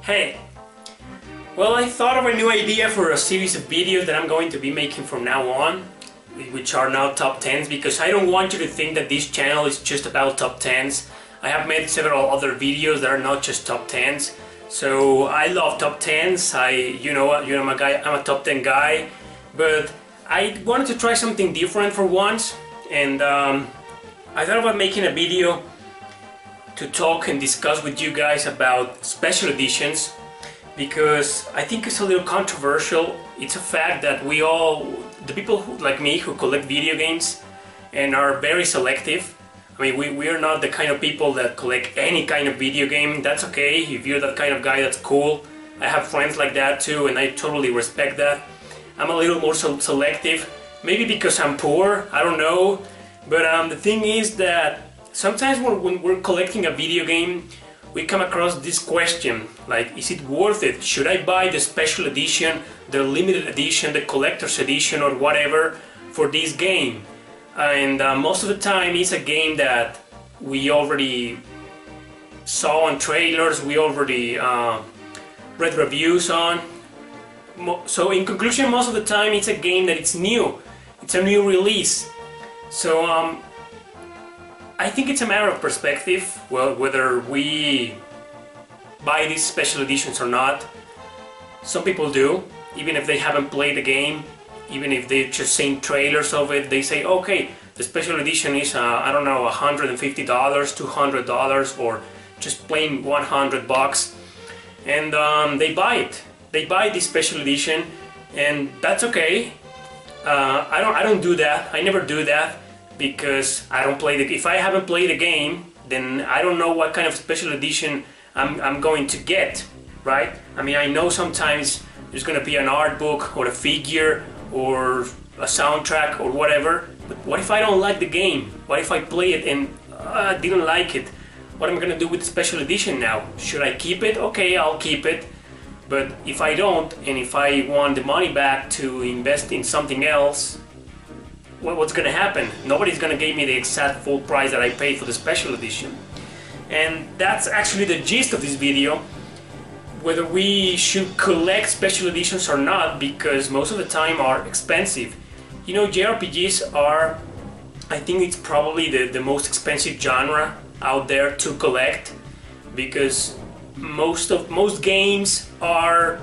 Hey, well, I thought of a new idea for a series of videos that I'm going to be making from now on, which are now top 10s, because I don't want you to think that this channel is just about top 10s. I have made several other videos that are not just top 10s. So I love top 10s. I'm a top 10 guy, but I wanted to try something different for once, and I thought about making a video to talk and discuss with you guys about special editions, because I think it's a little controversial. It's a fact that the people like me who collect video games and are very selective. I mean, we are not the kind of people that collect any kind of video game. That's okay. If you're that kind of guy, that's cool. I have friends like that too, and I totally respect that. I'm a little more selective, maybe because I'm poor, I don't know. But the thing is that sometimes when we're collecting a video game, we come across this question, like, is it worth it? Should I buy the special edition, the limited edition, the collector's edition, or whatever for this game? And most of the time it's a game that we already saw on trailers, we already read reviews on. So in conclusion, most of the time it's a game that it's new. It's a new release. So I think it's a matter of perspective, well, whether we buy these special editions or not. Some people do, even if they haven't played the game, even if they've just seen trailers of it, they say, okay, the special edition is, I don't know, $150, $200, or just plain $100, and they buy it. They buy this special edition, and that's okay. I don't do that. I never do that, because I don't play if I haven't played the game, then I don't know what kind of special edition I'm going to get, right? I mean, I know sometimes there's going to be an art book or a figure or a soundtrack or whatever, but what if I don't like the game? What if I play it and I didn't like it? What am I going to do with the special edition now? Should I keep it? Okay, I'll keep it. But if I don't, and if I want the money back to invest in something else, what's going to happen? Nobody's going to give me the exact full price that I paid for the special edition. And that's actually the gist of this video, whether we should collect special editions or not, because most of the time are expensive. You know, JRPGs are, I think it's probably the most expensive genre out there to collect, because most games are,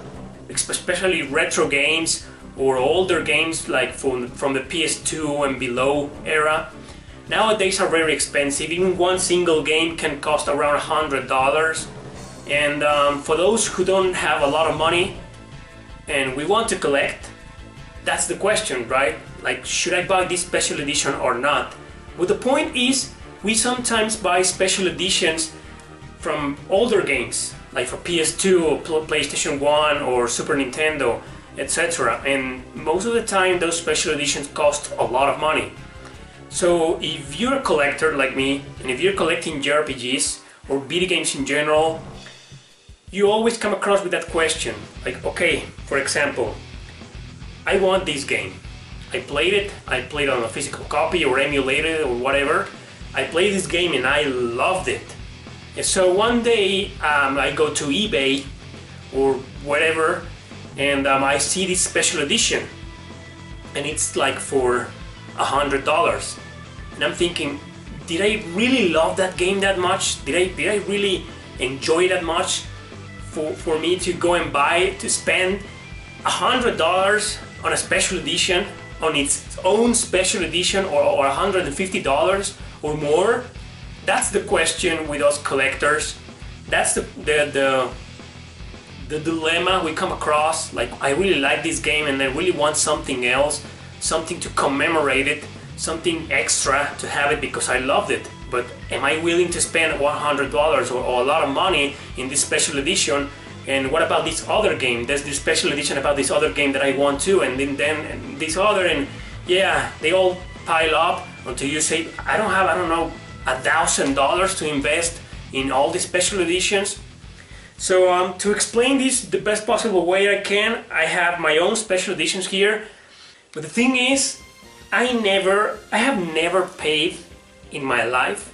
especially retro games or older games like from the PS2 and below era, nowadays are very expensive. Even one single game can cost around $100. And for those who don't have a lot of money and we want to collect, that's the question, right? Like, should I buy this special edition or not? But the point is, we sometimes buy special editions from older games, like for PS2 or PlayStation 1 or Super Nintendo, etc. And most of the time those special editions cost a lot of money. So if you're a collector like me, and if you're collecting JRPGs or video games in general, you always come across with that question, like, okay, for example, I want this game. I played it on a physical copy or emulated or whatever. I played this game and I loved it. And so one day I go to eBay or whatever, and I see this special edition, and it's like for $100. And I'm thinking, did I really love that game that much? Did I really enjoy it that much for me to go and buy it, to spend $100 on a special edition, on its own special edition, or $150 or more? That's the question with us collectors. That's the dilemma we come across. Like, I really like this game and I really want something else, something to commemorate it, something extra to have it because I loved it. But am I willing to spend $100 or a lot of money in this special edition? And what about this other game? There's this special edition about this other game that I want too, and then this other, and yeah, they all pile up until you say, I don't know, $1,000 to invest in all the special editions. So to explain this the best possible way I can, I have my own special editions here. But the thing is, I have never paid in my life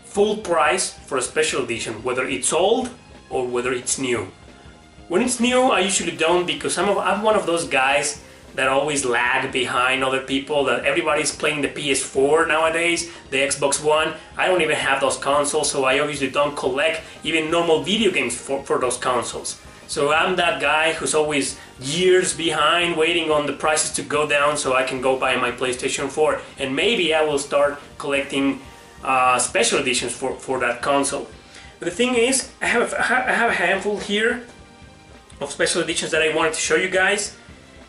full price for a special edition, whether it's old or whether it's new. When it's new, I usually don't, because I'm one of those guys that always lag behind other people, that everybody's playing the PS4 nowadays, the Xbox One. I don't even have those consoles, so I obviously don't collect even normal video games for those consoles. So I'm that guy who's always years behind, waiting on the prices to go down so I can go buy my PlayStation 4. And maybe I will start collecting special editions for that console. But the thing is, I have a handful here of special editions that I wanted to show you guys.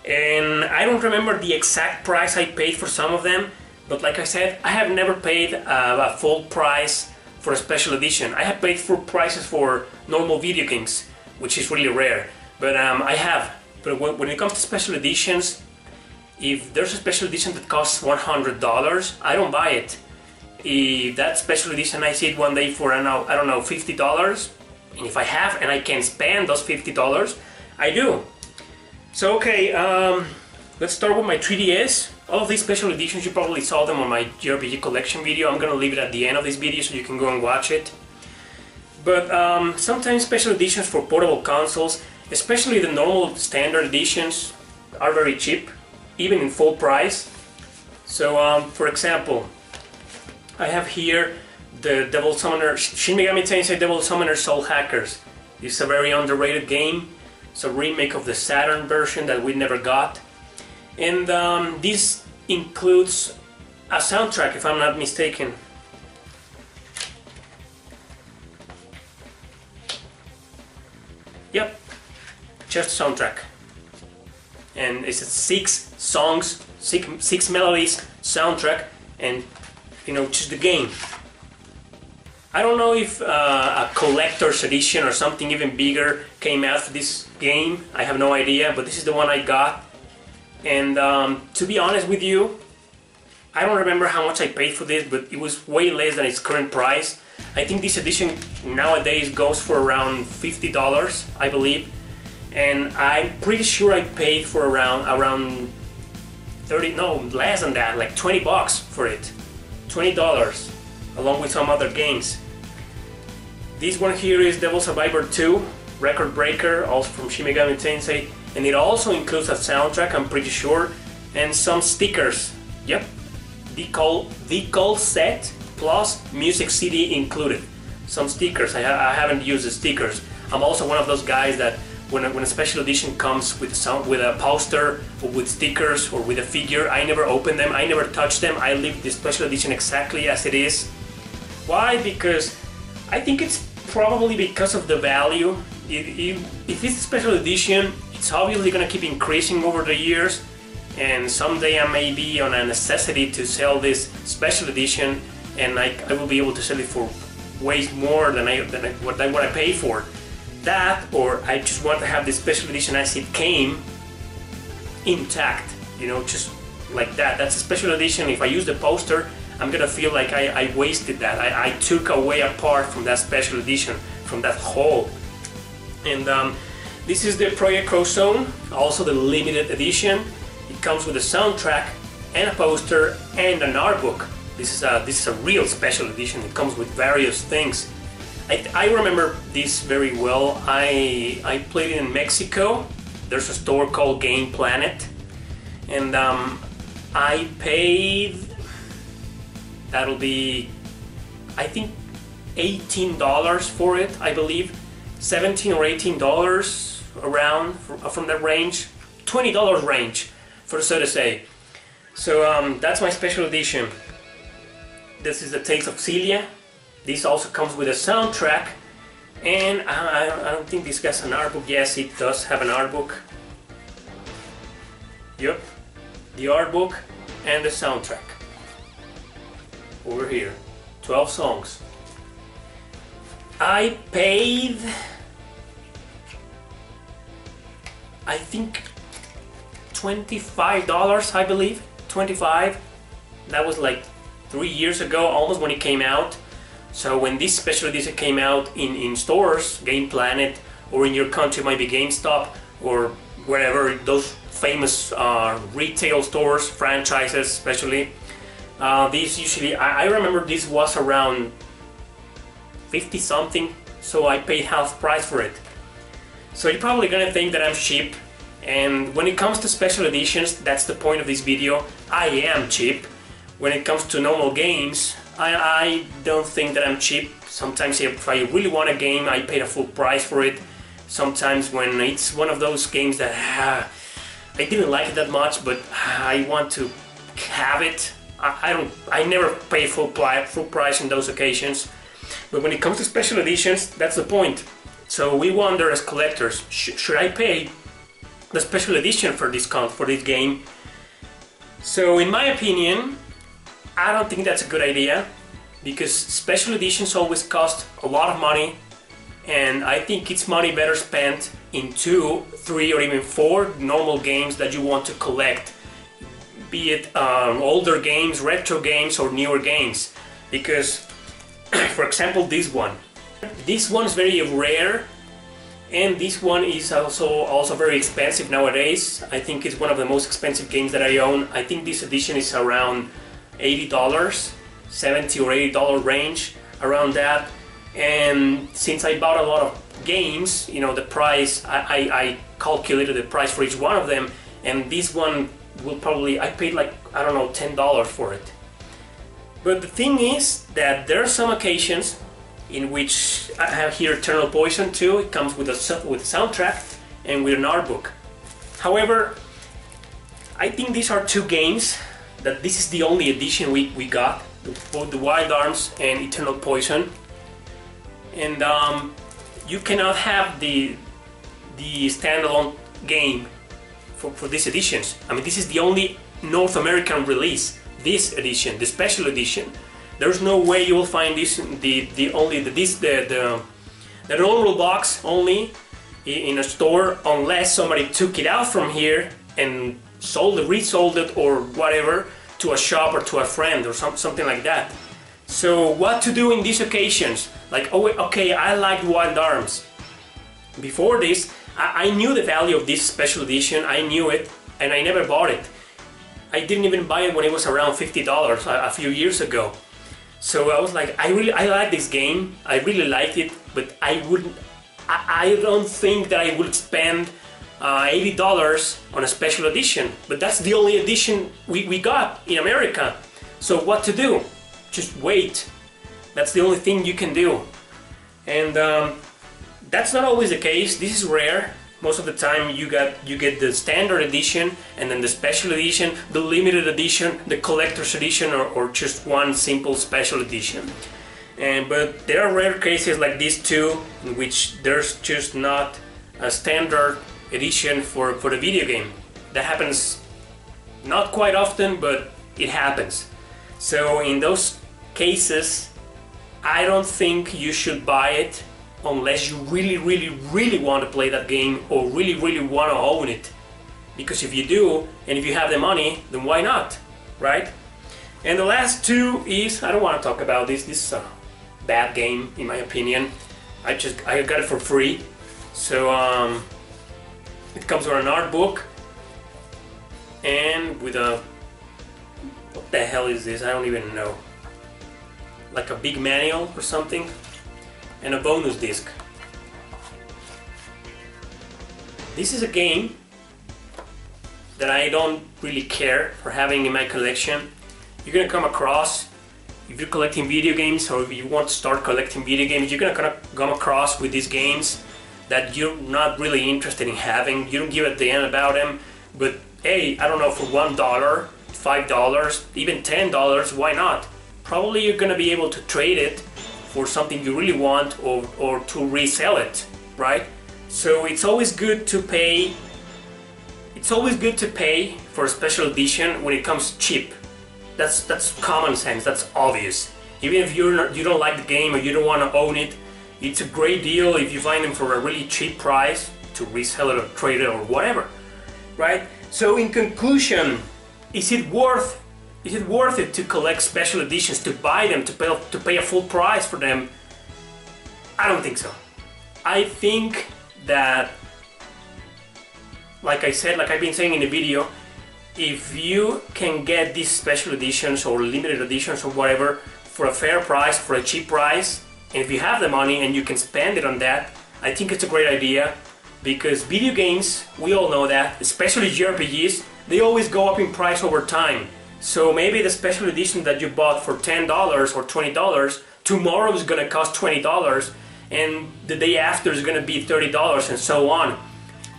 And I don't remember the exact price I paid for some of them. But like I said, I have never paid a full price for a special edition. I have paid full prices for normal video games, which is really rare, but I have. But when it comes to special editions, if there's a special edition that costs $100, I don't buy it. If that special edition I see it one day for, I don't know, $50, and if I have and I can spend those $50, I do. So okay, let's start with my 3DS. All of these special editions, you probably saw them on my JRPG collection video. I'm gonna leave it at the end of this video so you can go and watch it. But sometimes special editions for portable consoles, especially the normal standard editions, are very cheap, even in full price. So for example, I have here the Devil Summoner, Shin Megami Tensei Devil Summoner Soul Hackers. This is a very underrated game. It's a remake of the Saturn version that we never got. And this includes a soundtrack, if I'm not mistaken. Yep, just soundtrack. And it's a 6 songs, 6 melodies soundtrack, and you know, just the game. I don't know if a collector's edition or something even bigger came out for this game. I have no idea, but this is the one I got. And to be honest with you, I don't remember how much I paid for this, but it was way less than its current price. I think this edition nowadays goes for around $50, I believe, and I'm pretty sure I paid for around 30, no, less than that, like 20 bucks for it, $20, along with some other games. This one here is Devil Survivor 2, Record Breaker, also from Shin Megami Tensei, and it also includes a soundtrack, I'm pretty sure, and some stickers. Yep, the call set plus music CD included. Some stickers. I haven't used the stickers. I'm also one of those guys that when a special edition comes with a poster or with stickers or with a figure, I never open them, I never touch them. I leave the special edition exactly as it is. Why? Because I think it's probably because of the value. If it's a special edition, it's obviously going to keep increasing over the years, and someday I may be on a necessity to sell this special edition, and I will be able to sell it for way more than what I paid for. That, or I just want to have this special edition as it came, intact, you know, just like that. That's a special edition. If I use the poster, I'm gonna feel like I wasted that. I took away a part from that special edition, from that whole. And this is the Project Crow Zone, also the limited edition. It comes with a soundtrack and a poster and an art book. This is a real special edition. It comes with various things. I remember this very well. I played it in Mexico. There's a store called Game Planet, and I paid, that'll be, I think, $18 for it, I believe. $17 or $18 around, from that range. $20 range, for so to say. So that's my special edition. This is the Tales of Celia. This also comes with a soundtrack, and I don't think this has an art book. Yes, it does have an art book. Yep, the art book and the soundtrack. Over here, 12 songs. I paid, I think, $25, I believe. 25. That was like 3 years ago, almost, when it came out. So when this special edition came out in stores, Game Planet, or in your country might be GameStop, or wherever, those famous retail stores, franchises especially, these usually, I remember this was around 50 something, so I paid half price for it. So you're probably gonna think that I'm cheap, and when it comes to special editions, that's the point of this video, I am cheap. When it comes to normal games, I don't think that I'm cheap. Sometimes if I really want a game, I pay the full price for it. Sometimes when it's one of those games that I didn't like it that much, but I want to have it, I never pay full price in those occasions. But when it comes to special editions, that's the point. So we wonder as collectors, should I pay the special edition for this game? So in my opinion, I don't think that's a good idea, because special editions always cost a lot of money, and I think it's money better spent in 2, 3 or even 4 normal games that you want to collect, be it older games, retro games or newer games. Because for example, this one is very rare, and this one is also very expensive nowadays. I think it's one of the most expensive games that I own. I think this edition is around $80, $70 or $80 range, around that. And since I bought a lot of games, you know, the price, I calculated the price for each one of them, and this one will probably, I paid like, I don't know, $10 for it. But the thing is that there are some occasions in which I have here Eternal Poison 2. It comes with a soundtrack and with an art book. However, I think these are 2 games that this is the only edition we got, both the Wild Arms and Eternal Poison. And you cannot have the standalone game for these editions. I mean, this is the only North American release, this edition, the special edition. There's no way you will find this the normal box only in a store, unless somebody took it out from here and resold it or whatever to a shop or to a friend or something like that. So what to do in these occasions? Like, oh, okay, I liked Wild Arms. Before this, I knew the value of this special edition, I knew it, and I never bought it. I didn't even buy it when it was around $50 a few years ago. So I was like, I like this game, I really liked it, but I don't think that I would spend $80 on a special edition. But that's the only edition we got in America. So what to do? Just wait. That's the only thing you can do. And that's not always the case. This is rare. Most of the time you get the standard edition, and then the special edition, the limited edition, the collector's edition, or just one simple special edition. But there are rare cases like these 2 in which there's just not a standard edition for the video game. That happens not quite often, but it happens. So in those cases, I don't think you should buy it unless you really want to play that game or really want to own it. Because if you do, and if you have the money, then why not, right? And the last 2 is, I don't want to talk about this. This is a bad game in my opinion. I got it for free. So it comes with an art book and with a, what the hell is this? I don't even know. Like a big manual or something, and a bonus disc. This is a game that I don't really care for having in my collection. You're gonna come across, if you're collecting video games, or if you want to start collecting video games, you're gonna come across with these games that you're not really interested in having. You don't give a damn about them, but hey, I don't know, for $1, $5, even $10, why not? Probably you're gonna be able to trade it for something you really want, or to resell it, right? So it's always good to pay. It's always good to pay for a special edition when it comes cheap. That's common sense. That's obvious. Even if you don't like the game or you don't want to own it, it's a great deal if you find them for a really cheap price to resell it or trade it or whatever, right? So in conclusion, is it worth it to collect special editions, to buy them, to pay a full price for them? I don't think so. I think that, like I said, like I've been saying in the video, if you can get these special editions or limited editions or whatever for a fair price, for a cheap price, and if you have the money and you can spend it on that, I think it's a great idea. because video games, we all know that, especially JRPGs, they always go up in price over time. So maybe the special edition that you bought for $10 or $20, tomorrow is going to cost $20, and the day after is going to be $30, and so on.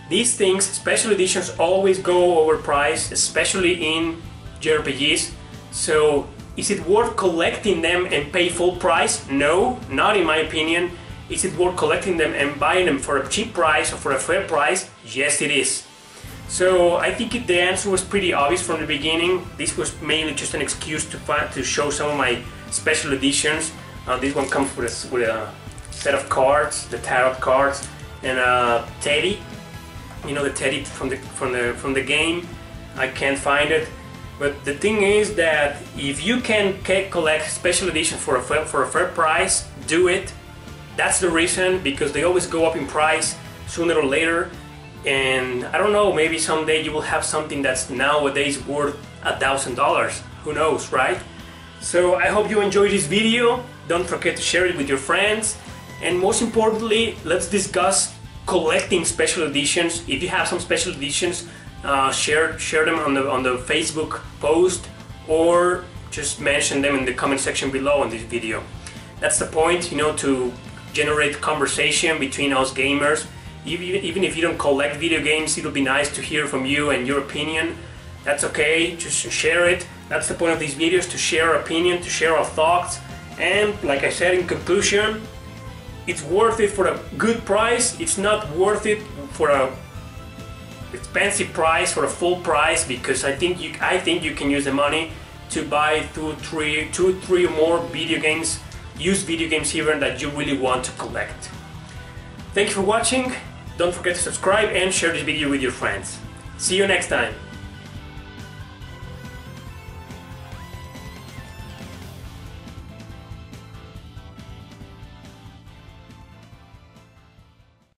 These things, special editions, always go overpriced, especially in JRPGs. So is it worth collecting them and pay full price? No, not in my opinion. Is it worth collecting them and buying them for a cheap price or for a fair price? Yes, it is. So I think the answer was pretty obvious from the beginning. This was mainly just an excuse to show some of my special editions. This one comes with a set of cards, the tarot cards, and a teddy. You know, the teddy from the game. I can't find it. But the thing is that if you can collect special edition for a fair price, do it. That's the reason, because they always go up in price sooner or later. And I don't know, maybe someday you will have something that's nowadays worth $1,000. Who knows, right? So I hope you enjoyed this video. Don't forget to share it with your friends. And most importantly, let's discuss collecting special editions. If you have some special editions, share them on the Facebook post, or just mention them in the comment section below on this video. That's the point, you know, to generate conversation between us gamers. Even if you don't collect video games, it'll be nice to hear from you and your opinion. That's okay, just share it. That's the point of these videos, to share our opinion, to share our thoughts. And like I said in conclusion, it's worth it for a good price. It's not worth it for a expensive price or a full price, because I think you can use the money to buy two, three or more video games, used video games here, that you really want to collect. Thank you for watching. Don't forget to subscribe and share this video with your friends. See you next time.